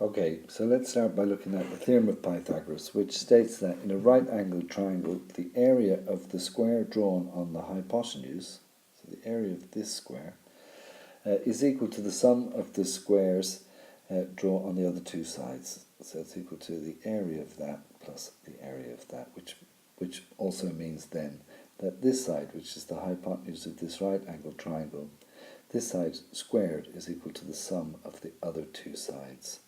Okay, so let's start by looking at the theorem of Pythagoras, which states that in a right-angled triangle, the area of the square drawn on the hypotenuse, so the area of this square, is equal to the sum of the squares drawn on the other two sides. So it's equal to the area of that plus the area of that, which also means then that this side, which is the hypotenuse of this right-angled triangle, this side squared is equal to the sum of the other two sides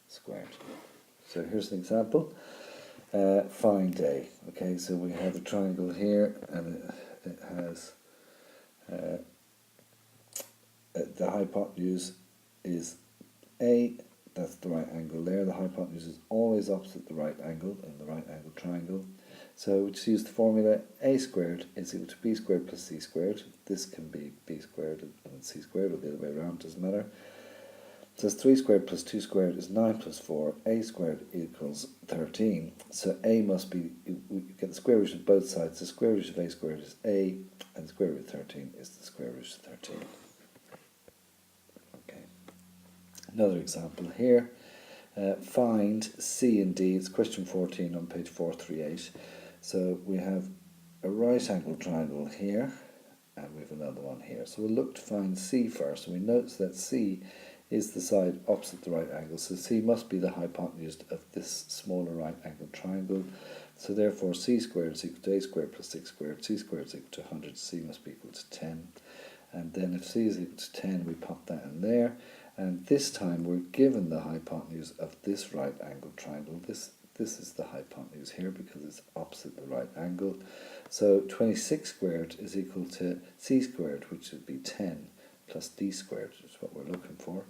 squared. So here's an example. Find A. Okay, so we have a triangle here, and it has the hypotenuse is A. That's the right angle there. The hypotenuse is always opposite the right angle in the right angle triangle. So we just use the formula A squared is equal to B squared plus C squared. This can be B squared and C squared, or the other way around, doesn't matter. So 3 squared plus 2 squared is 9 plus 4. A squared equals 13. So A must be, we get the square root of both sides. The square root of A squared is A, and the square root of 13 is the square root of 13. Okay. Another example here. Find C and D. It's question 14 on page 438. So we have a right angle triangle here, and we have another one here. So we'll look to find C first, and we notice that C is the side opposite the right angle. So C must be the hypotenuse of this smaller right angled triangle. So therefore C squared is equal to A squared plus 6 squared. C squared is equal to 100. C must be equal to 10. And then if C is equal to 10, we pop that in there. And this time we're given the hypotenuse of this right angled triangle. This is the hypotenuse here because it's opposite the right angle. So 26 squared is equal to C squared, which would be 10, plus D squared, which is what we're looking for.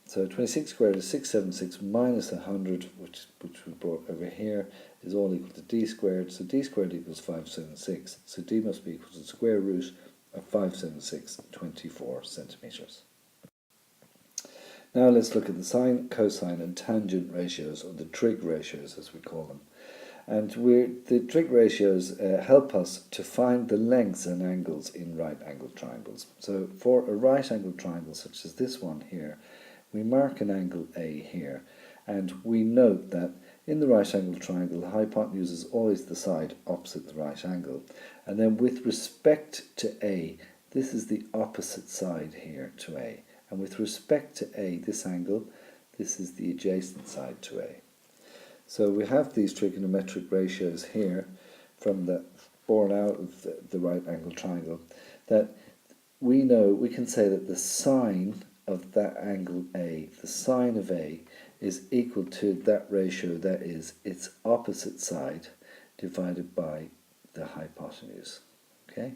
So 26 squared is 676 minus 100, which we brought over here, is all equal to D squared. So D squared equals 576. So D must be equal to the square root of 576, 24 centimetres. Now let's look at the sine, cosine and tangent ratios, or the trig ratios as we call them. And the trig ratios help us to find the lengths and angles in right-angled triangles. So for a right-angled triangle such as this one here, we mark an angle A here, and we note that in the right-angled triangle, the hypotenuse is always the side opposite the right angle. And then with respect to A, this is the opposite side here to A. And with respect to A, this angle, this is the adjacent side to A. So we have these trigonometric ratios here from the born out of the right angle triangle, that we can say that the sine of that angle A, the sine of A, is equal to that ratio, that is its opposite side divided by the hypotenuse. Okay?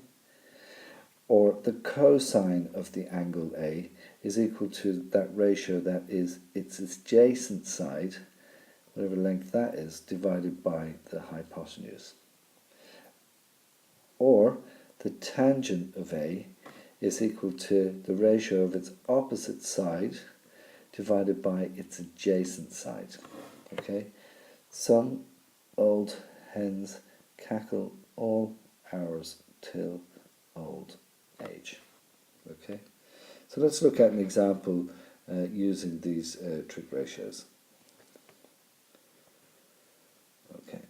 Or the cosine of the angle A is equal to that ratio, that is its adjacent side, whatever length that is, divided by the hypotenuse. Or the tangent of A is equal to the ratio of its opposite side divided by its adjacent side. Okay? Some old hens cackle all hours till old age. Okay? So let's look at an example using these trig ratios. Okay.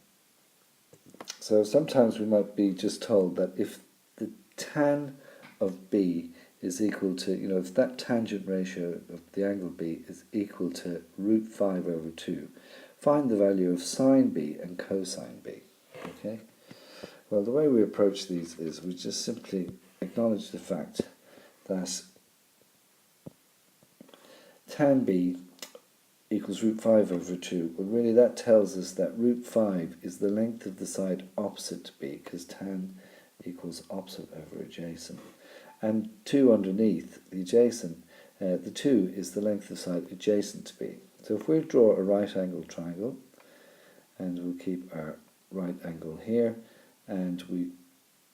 So sometimes we might be just told that if the tan of B is equal to, if that tangent ratio of the angle B is equal to root 5 over 2, find the value of sine B and cosine B. Okay? Well, the way we approach these is we just simply acknowledge the fact that tan B equals root 5 over 2. Well, really that tells us that root 5 is the length of the side opposite to B, because tan equals opposite over adjacent. And 2 underneath, the adjacent, the 2 is the length of the side adjacent to B. So if we draw a right angle triangle, and we'll keep our right angle here, and we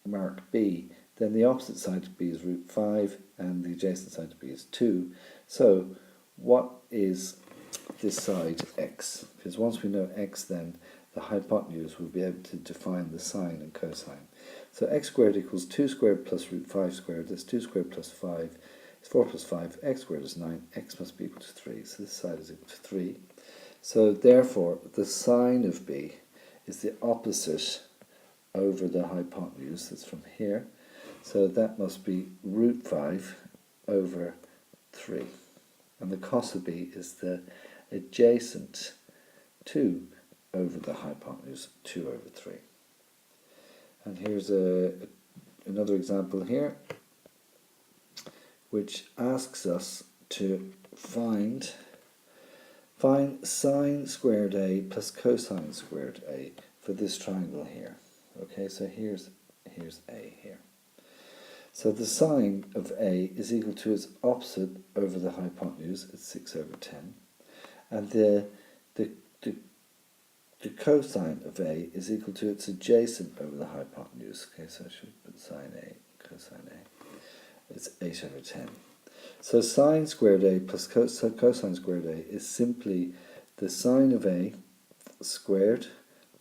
mark B, then the opposite side to B is root 5, and the adjacent side to B is 2. So what is this side x? Because once we know x, then the hypotenuse will be able to define the sine and cosine. So x squared equals 2 squared plus root 5 squared. That's 2 squared plus 5 is 4 plus 5, x squared is 9, x must be equal to 3, so this side is equal to 3. So therefore, the sine of b is the opposite over the hypotenuse, that's from here, so that must be root 5 over 3. And the cos of b is the adjacent 2 over the hypotenuse, 2 over 3. And here's another example here, which asks us to find sine squared a plus cosine squared a for this triangle here. Okay, so here's a here. So the sine of a is equal to its opposite over the hypotenuse, it's 6 over 10. And the cosine of a is equal to its adjacent over the hypotenuse. Okay, so I should put sine a, cosine a. It's 8 over 10. So sine squared a plus cosine squared a is simply the sine of a squared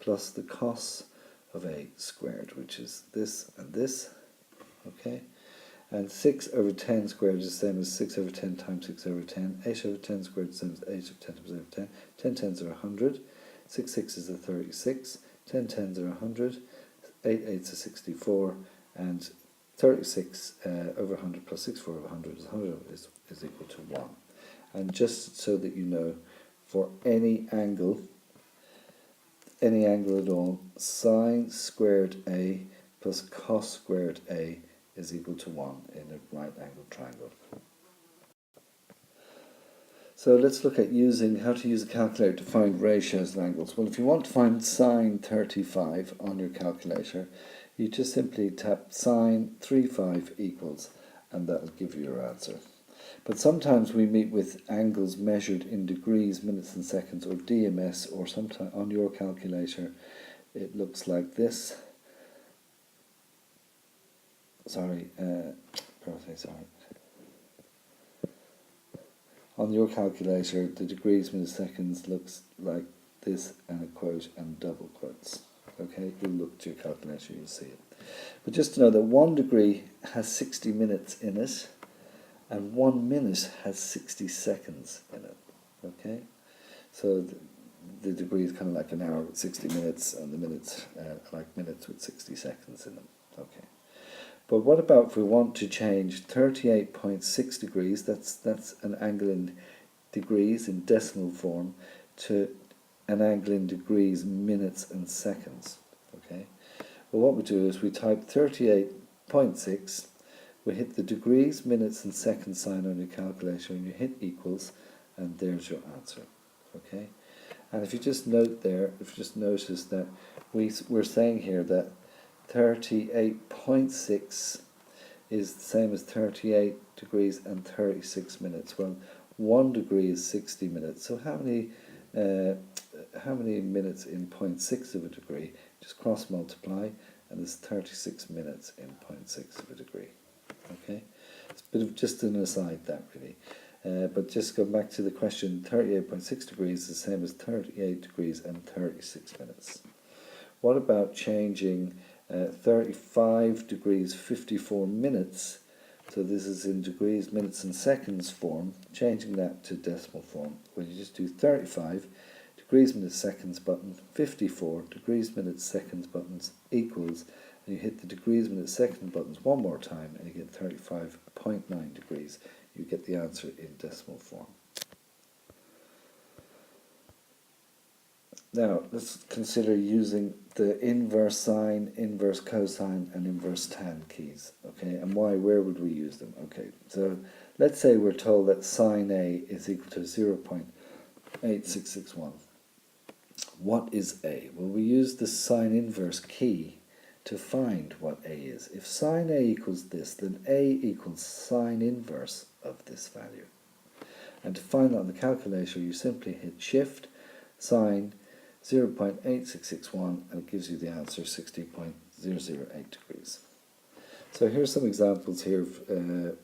plus the cos of a squared, which is this and this. Okay, and 6 over 10 squared is the same as 6 over 10 times 6 over 10. 8 over 10 squared is the same as 8 over 10 times 8 over 10. 10 tens are 100. 6 sixes are 36. 10 tens are 100. 8 eights are 64. And 36 over 100 plus 64 over 100 is equal to 1. And just so that you know, for any angle at all, sine squared a plus cos squared a is equal to 1 in a right angled triangle. So let's look at how to use a calculator to find ratios of angles. Well, if you want to find sine 35 on your calculator, you just simply tap sine 35 equals, and that will give you your answer. But sometimes we meet with angles measured in degrees, minutes and seconds, or DMS, or sometimes on your calculator it looks like this. On your calculator, the degrees, minutes, seconds looks like this, and a quote and double quotes. Okay, you'll look to your calculator, you'll see it. But just to know that 1 degree has 60 minutes in it, and 1 minute has 60 seconds in it. Okay, so the degree is kind of like an hour with 60 minutes, and the minutes like minutes with 60 seconds in them. Okay. But what about if we want to change 38.6 degrees, that's an angle in degrees in decimal form, to an angle in degrees, minutes and seconds. Okay. Well, what we do is we type 38.6, we hit the degrees, minutes and seconds sign on your calculator, and you hit equals, and there's your answer. Okay. And if you just note there, if you just notice that we're saying here that 38.6 is the same as 38 degrees and 36 minutes. Well, 1 degree is 60 minutes. So how many minutes in 0.6 of a degree? Just cross multiply, and it's 36 minutes in 0.6 of a degree. Okay, it's a bit of just an aside that really. But just go back to the question, 38.6 degrees is the same as 38 degrees and 36 minutes. What about changing 35 degrees 54 minutes, so this is in degrees, minutes and seconds form, changing that to decimal form? Well, you just do 35 degrees, minutes, seconds button, 54 degrees, minutes, seconds buttons equals, and you hit the degrees, minutes, seconds buttons one more time, and you get 35.9 degrees. You get the answer in decimal form. Now, let's consider using the inverse sine, inverse cosine, and inverse tan keys. Okay, and where would we use them? Okay, so let's say we're told that sine A is equal to 0.8661. What is A? Well, we use the sine inverse key to find what A is. If sine A equals this, then A equals sine inverse of this value. And to find that on the calculator, you simply hit shift, sine 0.8661, and it gives you the answer 60.008 degrees. So here's some examples here of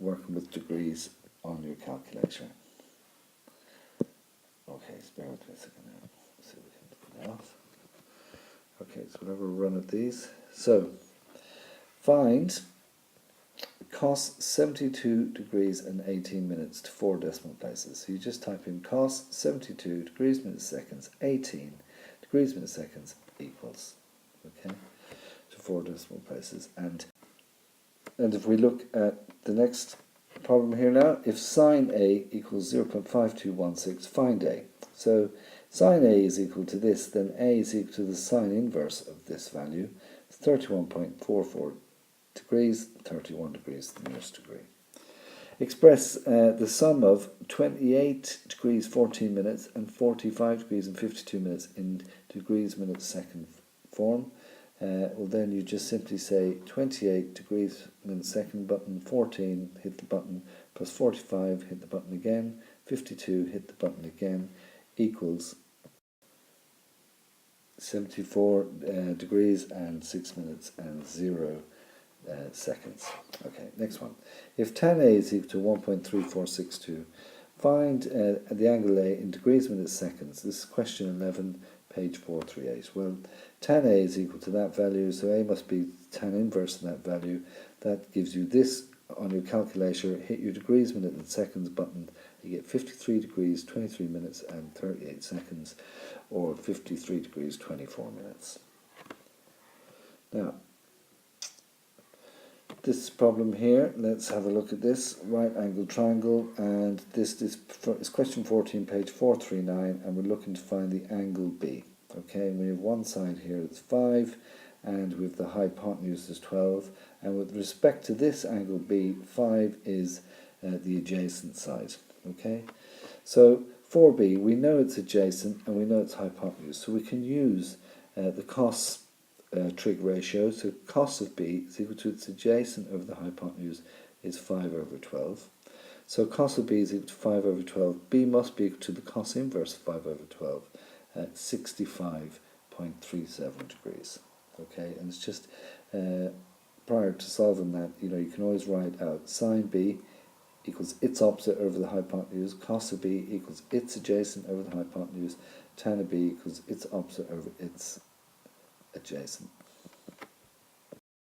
working with degrees on your calculator. Okay, spare with me a second now. Let's see if we can get that off. Okay, so we'll have a run at these. So find cos 72 degrees and 18 minutes to 4 decimal places. So you just type in cos 72 degrees minutes seconds 18 degrees minutes seconds equals, okay, to 4 decimal places. And if we look at the next problem here now, if sine A equals 0.5216, find A. So sine A is equal to this, then A is equal to the sine inverse of this value, 31.44 degrees, 31 degrees to the nearest degree. Express the sum of 28 degrees 14 minutes and 45 degrees and 52 minutes in degrees minutes second form. Well, then you just simply say 28 degrees minutes second button, 14, hit the button, plus 45, hit the button again, 52, hit the button again, equals 74 degrees and 6 minutes and 0 seconds. Okay, next one. If tan A is equal to 1.3462, find the angle A in degrees minutes seconds. This is question 11, page 438. Well, tan A is equal to that value, so A must be tan inverse of that value. That gives you this on your calculator. Hit your degrees minutes and seconds button. You get 53 degrees, 23 minutes and 38 seconds, or 53 degrees, 24 minutes. Now, this problem here, let's have a look at this. Right angle triangle, and this is question 14, page 439, and we're looking to find the angle B. Okay, and we have one side here that's 5, and with the hypotenuse is 12, and with respect to this angle B, 5 is the adjacent side. Okay, so for B, we know it's adjacent and we know it's hypotenuse, so we can use the cos trig ratio. So cos of B is equal to its adjacent over the hypotenuse is 5 over 12. So cos of B is equal to 5 over 12. B must be equal to the cos inverse of 5 over 12 at 65.37 degrees. Okay, and it's just prior to solving that, you can always write out sine B equals its opposite over the hypotenuse, cos of B equals its adjacent over the hypotenuse, tan of B equals its opposite over its adjacent.